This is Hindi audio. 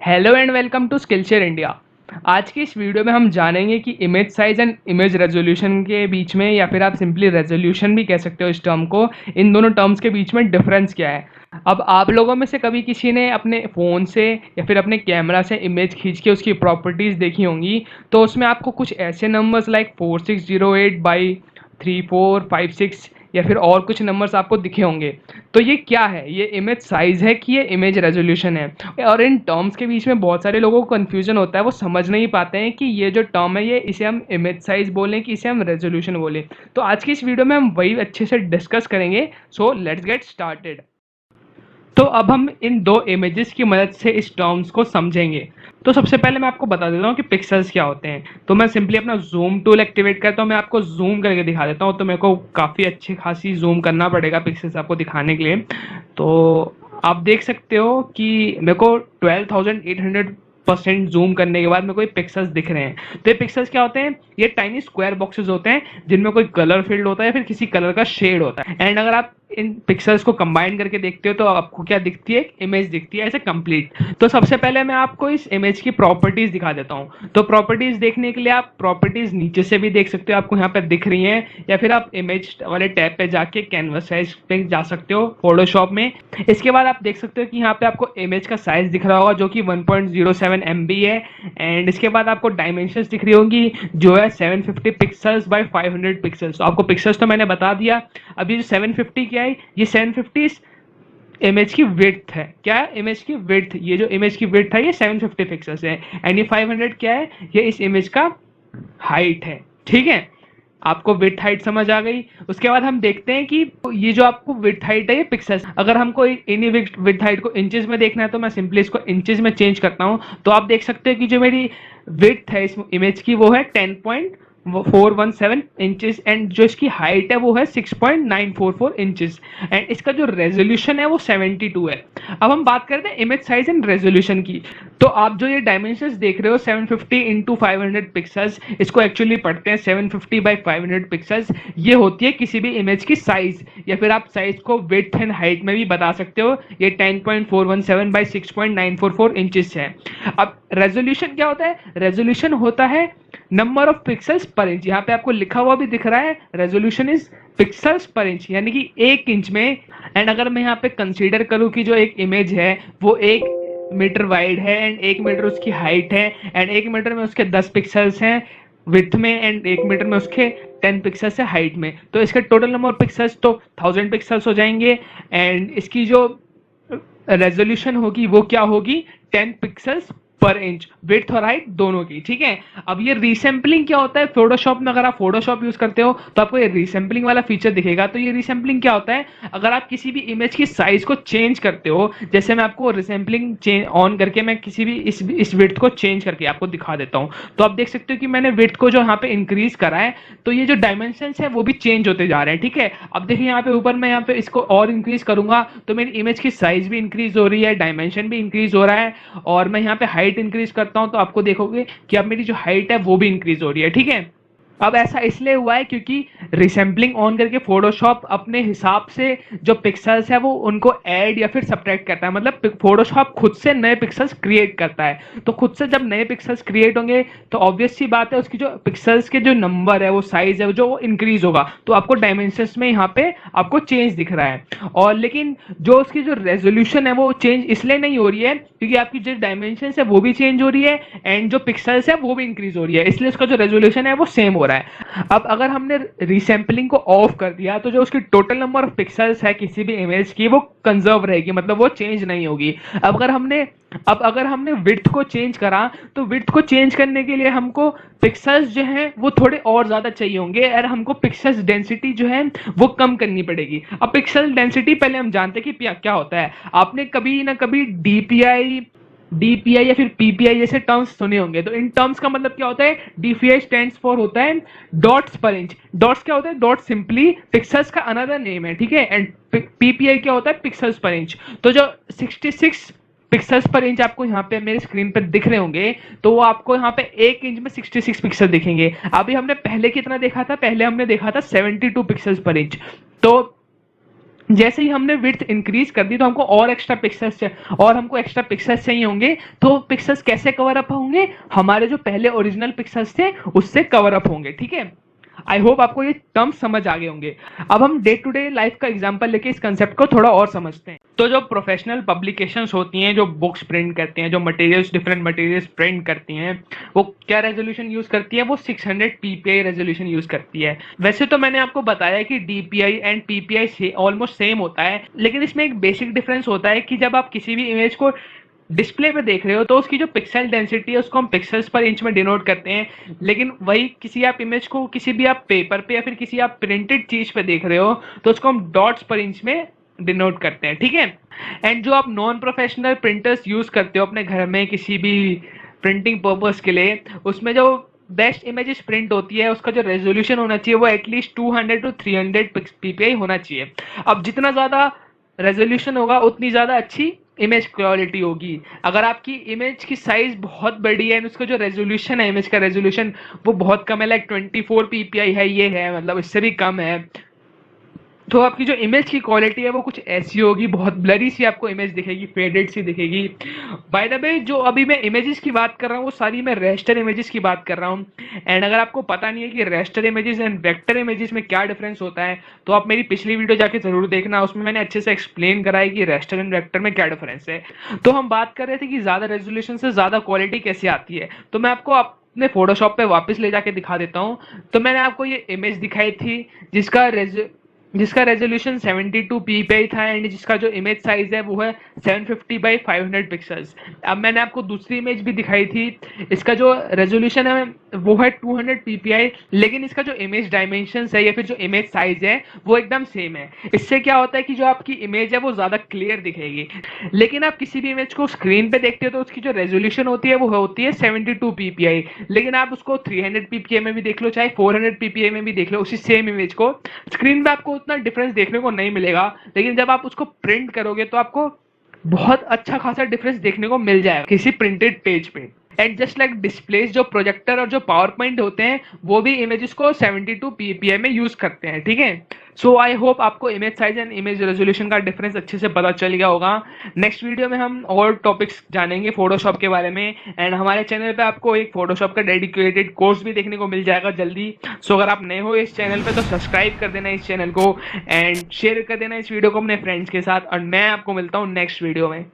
Hello and welcome to Skillshare India. आज की इस वीडियो में हम जानेंगे कि image size and image resolution के बीच में, या फिर आप सिंपली रेजोल्यूशन भी कह सकते हो इस टर्म को, इन दोनों टर्म्स के बीच में डिफरेंस क्या है। अब आप लोगों में से कभी किसी ने अपने फ़ोन से या फिर अपने कैमरा से इमेज खींच के उसकी प्रॉपर्टीज़ देखी होंगी, तो उसमें आपको कुछ ऐसे नंबर्स लाइक 4608/3456 या फिर और कुछ नंबर्स आपको दिखे होंगे। तो ये क्या है? ये इमेज साइज़ है कि ये इमेज रेजोल्यूशन है? और इन टर्म्स के बीच में बहुत सारे लोगों को कन्फ्यूजन होता है, वो समझ नहीं पाते हैं कि ये जो टर्म है, ये इसे हम इमेज साइज़ बोलें कि इसे हम रेजोल्यूशन बोलें। तो आज की इस वीडियो में हम वही अच्छे से डिस्कस करेंगे। So let's get started. तो अब हम इन दो इमेजेस की मदद से इस टर्म्स को समझेंगे। तो सबसे पहले मैं आपको बता देता हूँ कि पिक्सेल्स क्या होते हैं। तो मैं सिंपली अपना जूम टूल एक्टिवेट करता हूँ, मैं आपको जूम करके दिखा देता हूँ। तो मेरे को काफ़ी अच्छी खासी जूम करना पड़ेगा पिक्सेल्स आपको दिखाने के लिए। तो आप देख सकते हो कि मेरे को 12,800% जूम करने के बाद मेरे को ये पिक्सेल्स दिख रहे हैं। तो ये पिक्सेल्स क्या होते हैं? ये टाइनी स्क्वायर बॉक्सेस होते हैं जिनमें कोई कलर फील्ड होता है या फिर किसी कलर का शेड होता है। एंड अगर आप इन पिक्सेल्स को कंबाइन करके देखते हो तो आपको क्या दिखती है? एक इमेज दिखती है ऐसे कंप्लीट। तो सबसे पहले मैं आपको इस इमेज की प्रॉपर्टीज दिखा देता हूँ। तो प्रॉपर्टीज देखने के लिए आप प्रॉपर्टीज नीचे से भी देख सकते हो, आपको यहाँ पे दिख रही हैं, या फिर आप इमेज वाले टैब पे जाके कैनवस साइज पे जा सकते हो फोटोशॉप में। इसके बाद आप देख सकते हो कि यहाँ पे आपको इमेज का साइज दिख रहा होगा जो कि 1.07 MB है। एंड इसके बाद आपको डायमेंशंस दिख रही होंगी जो है 750 पिक्सल्स बाय 500 पिक्सल्स। तो आपको पिक्सल्स तो मैंने बता दिया। अभी जो 750 क्या है? ये 750 इमेज की विड्थ है। क्या है? इमेज की विड्थ। ये जो इमेज की विड्थ है ये 750 पिक्सल्स है। एंड ये 500 क्या है? ये इस इमेज का हाइट है। ठीक है, आपको विड्थ हाइट समझ आ गई। उसके बाद हम देखते हैं कि ये जो आपको विड्थ हाइट है ये पिक्सल्स, अगर हमको इन्हीं विड्थ हाइट को इंचेस में देखना है तो मैं सिंपली इसको इंचेस में चेंज करता हूं। तो आप देख सकते हो कि जो मेरी विड्थ है इस इमेज की वो है 10.417 इंचेस, एंड जो इसकी हाइट है वो है 6.944 इंचेस। एंड इसका जो रेजोल्यूशन है वो 72 है। अब हम बात करते हैं इमेज साइज एंड रेजोल्यूशन की। तो आप जो ये डायमेंशंस देख रहे हो 750 इंटू 500 पिक्सल्स, इसको एक्चुअली पढ़ते हैं 750 बाई 500 पिक्सल्स। ये होती है किसी भी इमेज की साइज, या फिर आप साइज को विड्थ एंड हाइट में भी बता सकते हो। ये 10.417 बाई 6.944 इंचेस है। अब रेजोल्यूशन क्या होता है? रेजोल्यूशन होता है नंबर ऑफ पिक्सल्स पर इंच। यहाँ पे आपको लिखा हुआ भी दिख रहा है, रेजोल्यूशन इज पिक्सल्स पर इंच, यानी कि 1 इंच में। एंड अगर मैं यहाँ पे कंसीडर करूँ कि जो एक इमेज है वो 1 मीटर वाइड है एंड 1 मीटर उसकी हाइट है, एंड 1 मीटर में उसके 10 पिक्सल्स हैं विथ में, एंड 1 मीटर में उसके 10 पिक्सल्स है हाइट में, तो इसके टोटल नंबर ऑफ पिक्सल्स तो 1000 पिक्सल्स हो जाएंगे। एंड इसकी जो रेजोल्यूशन होगी वो क्या होगी? 10 पिक्सल्स पर इंच, विड्थ और हाइट दोनों की। ठीक है, अब ये रीसैम्पलिंग क्या होता है? फोटोशॉप में अगर आप फोटोशॉप यूज करते हो तो आपको ये रीसैम्पलिंग वाला फीचर दिखेगा। तो ये रीसैम्पलिंग क्या होता है? अगर आप किसी भी इमेज की साइज को चेंज करते हो, जैसे मैं आपको रीसैम्पलिंग ऑन करके मैं किसी भी इस विड्थ को चेंज करके आपको दिखा देता हूं। तो आप देख सकते हो कि मैंने विड्थ को जो यहाँ पे इंक्रीज करा है, तो ये जो डायमेंशन है वो भी चेंज होते जा रहे हैं। ठीक है, अब देखिए यहाँ पे ऊपर मैं यहाँ पे इसको और इंक्रीज करूंगा तो मेरी इमेज की साइज भी इंक्रीज हो रही है, डायमेंशन भी इंक्रीज हो रहा है, और मैं यहाँ पे हाइट इंक्रीज करता हूं तो आपको देखोगे कि अब मेरी जो हाइट है वो भी इंक्रीज हो रही है। ठीक है, अब ऐसा इसलिए हुआ है क्योंकि रिसैम्पलिंग ऑन करके फोटोशॉप अपने हिसाब से जो पिक्सल्स है वो उनको ऐड या फिर सब्ट्रैक्ट करता है। मतलब फोटोशॉप खुद से नए पिक्सल्स क्रिएट करता है। तो खुद से जब नए पिक्सल्स क्रिएट होंगे तो ऑब्वियस सी बात है उसकी जो पिक्सल्स के जो नंबर है वो साइज है जो वो इंक्रीज होगा। तो आपको डायमेंशंस में यहाँ पे आपको चेंज दिख रहा है। और लेकिन जो उसकी जो रेजोल्यूशन है वो चेंज इसलिए नहीं हो रही है क्योंकि आपकी जो डायमेंशन है वो भी चेंज हो रही है एंड जो पिक्सल्स है वो भी इंक्रीज हो रही है, इसलिए उसका जो रेजोल्यूशन है वो सेम हो रहा है। अब अगर हमने रीसैम्पलिंग को ऑफ कर दिया तो जो उसकी टोटल नंबर ऑफ पिक्सल्स है किसी भी इमेज की वो कंजर्व रहेगी, मतलब वो चेंज नहीं होगी। अब अगर हमने विड्थ को चेंज करा तो विड्थ को चेंज करने के लिए हमको पिक्सल्स जो हैं वो थोड़े और ज्यादा चाहिए होंगे, और हमको पिक्सल्स डेंसिटी जो है वो कम करनी पड़ेगी। अब पिक्सल डेंसिटी पहले हम जानते हैं कि क्या होता है। आपने कभी ना कभी डीपीआई या फिर पीपीआई जैसे टर्म्स सुने होंगे। तो इन टर्म्स का मतलब क्या होता है? डीपीआई स्टैंड्स फॉर होता है डॉट्स पर इंच। डॉट्स क्या होता है? डॉट सिंपली पिक्सल्स का अनदर नेम है। ठीक है, एंड पीपीआई क्या होता है? पिक्सल्स पर इंच। तो जो 66 पिक्सल्स पर इंच आपको यहाँ पे मेरे स्क्रीन पर दिख रहे होंगे, तो वो आपको यहाँ पे 1 इंच में 66 पिक्सल दिखेंगे। अभी हमने पहले कितना देखा था? पहले हमने देखा था 72 पिक्सल्स पर इंच। तो जैसे ही हमने विड्थ इंक्रीज कर दी तो हमको और एक्स्ट्रा पिक्सेल्स और हमको एक्स्ट्रा पिक्सेल्स चाहिए होंगे, तो पिक्सेल्स कैसे कवर अप होंगे, हमारे जो पहले ओरिजिनल पिक्सेल्स थे उससे कवर अप होंगे। ठीक है, आई होप आपको ये टर्म्स समझ आ गए होंगे। अब हम डे टू डे लाइफ का एग्जांपल लेके इस कंसेप्ट को थोड़ा और समझते हैं। तो जो प्रोफेशनल पब्लिकेशंस होती हैं, जो बुक्स प्रिंट करती हैं, जो मटेरियल्स डिफरेंट मटेरियल्स प्रिंट करती हैं, वो क्या रेजोल्यूशन यूज करती है, वो 600 ppi रेजोल्यूशन यूज करती है। वैसे तो मैंने आपको बताया कि DPI एंड PPI से ऑलमोस्ट सेम होता है, लेकिन इसमें एक बेसिक डिफरेंस होता है कि जब आप किसी भी इमेज को डिस्प्ले पे देख रहे हो तो उसकी जो पिक्सल डेंसिटी है उसको हम पिक्सल्स पर इंच में डिनोट करते हैं, लेकिन वही किसी आप इमेज को किसी भी आप पेपर पे या फिर किसी आप प्रिंटेड चीज पे देख रहे हो तो उसको हम डॉट्स पर इंच में डिनोट करते हैं। ठीक है, एंड जो आप नॉन प्रोफेशनल प्रिंटर्स यूज करते हो अपने घर में किसी भी प्रिंटिंग पर्पस के लिए, उसमें जो बेस्ट इमेजेस प्रिंट होती है उसका जो रेजोल्यूशन होना चाहिए वो एटलीस्ट 200 to 300 ppi होना चाहिए। अब जितना ज्यादा रेजोल्यूशन होगा उतनी ज्यादा अच्छी इमेज क्वालिटी होगी। अगर आपकी इमेज की साइज बहुत बड़ी है, उसका जो रेजोल्यूशन है, इमेज का रेजोल्यूशन वो बहुत कम है, लाइक 24 ppi है, ये है मतलब इससे भी कम है, तो आपकी जो इमेज की क्वालिटी है वो कुछ ऐसी होगी, बहुत ब्लरी सी आपको इमेज दिखेगी, फेडेड सी दिखेगी। बाय द वे जो अभी मैं इमेजेस की बात कर रहा हूँ वो सारी मैं रेस्टर इमेजेस की बात कर रहा हूँ। एंड अगर आपको पता नहीं है कि raster images and vector images में क्या डिफरेंस होता है तो आप मेरी पिछली वीडियो जाके जरूर देखना, उसमें मैंने अच्छे से एक्सप्लेन करा है कि रेस्टर एंड वेक्टर में क्या डिफरेंस है। तो हम बात कर रहे थे कि ज्यादा रेजोल्यूशन से ज्यादा क्वालिटी कैसे आती है, तो मैं आपको अपने फोटोशॉप पे वापस ले जाके दिखा देता हूँ। तो मैंने आपको ये इमेज दिखाई थी जिसका रेजोल्यूशन 72 ppi था एंड जिसका जो इमेज साइज है वो है 750 बाई 500 पिक्सल्स। अब मैंने आपको दूसरी इमेज भी दिखाई थी, इसका जो रेजोल्यूशन है वो है 200 ppi, लेकिन इसका जो इमेज डायमेंशंस है या फिर जो इमेज साइज है वो एकदम सेम है। इससे क्या होता है कि जो आपकी इमेज है वो ज्यादा क्लियर दिखेगी, लेकिन आप किसी भी इमेज को स्क्रीन पे देखते हो तो उसकी जो रेजोल्यूशन होती है वो होती है 72 ppi, लेकिन आप उसको 300 ppi में भी देख लो चाहे 400 ppi में भी देख लो, उसी सेम इमेज को स्क्रीन पे आपको उतना डिफरेंस देखने को नहीं मिलेगा, लेकिन जब आप उसको प्रिंट करोगे तो आपको बहुत अच्छा खासा डिफरेंस देखने को मिल जाएगा किसी प्रिंटेड पेज पे। एंड जस्ट लाइक डिस्प्लेस, जो प्रोजेक्टर और जो पावर पॉइंट होते हैं वो भी इमेजेस को 72 ppi में यूज करते हैं। ठीक है, सो आई होप आपको image size and image resolution का डिफरेंस अच्छे से पता चल गया होगा। नेक्स्ट वीडियो में हम और टॉपिक्स जानेंगे फोटोशॉप के बारे में, एंड हमारे चैनल पे आपको एक फोटोशॉप का डेडिकेटेड कोर्स भी देखने को मिल जाएगा जल्दी। सो अगर आप नए हो इस चैनल पे तो सब्सक्राइब कर देना इस चैनल को एंड शेयर कर देना इस वीडियो को अपने फ्रेंड्स के साथ, और मैं आपको मिलता हूँ नेक्स्ट वीडियो में।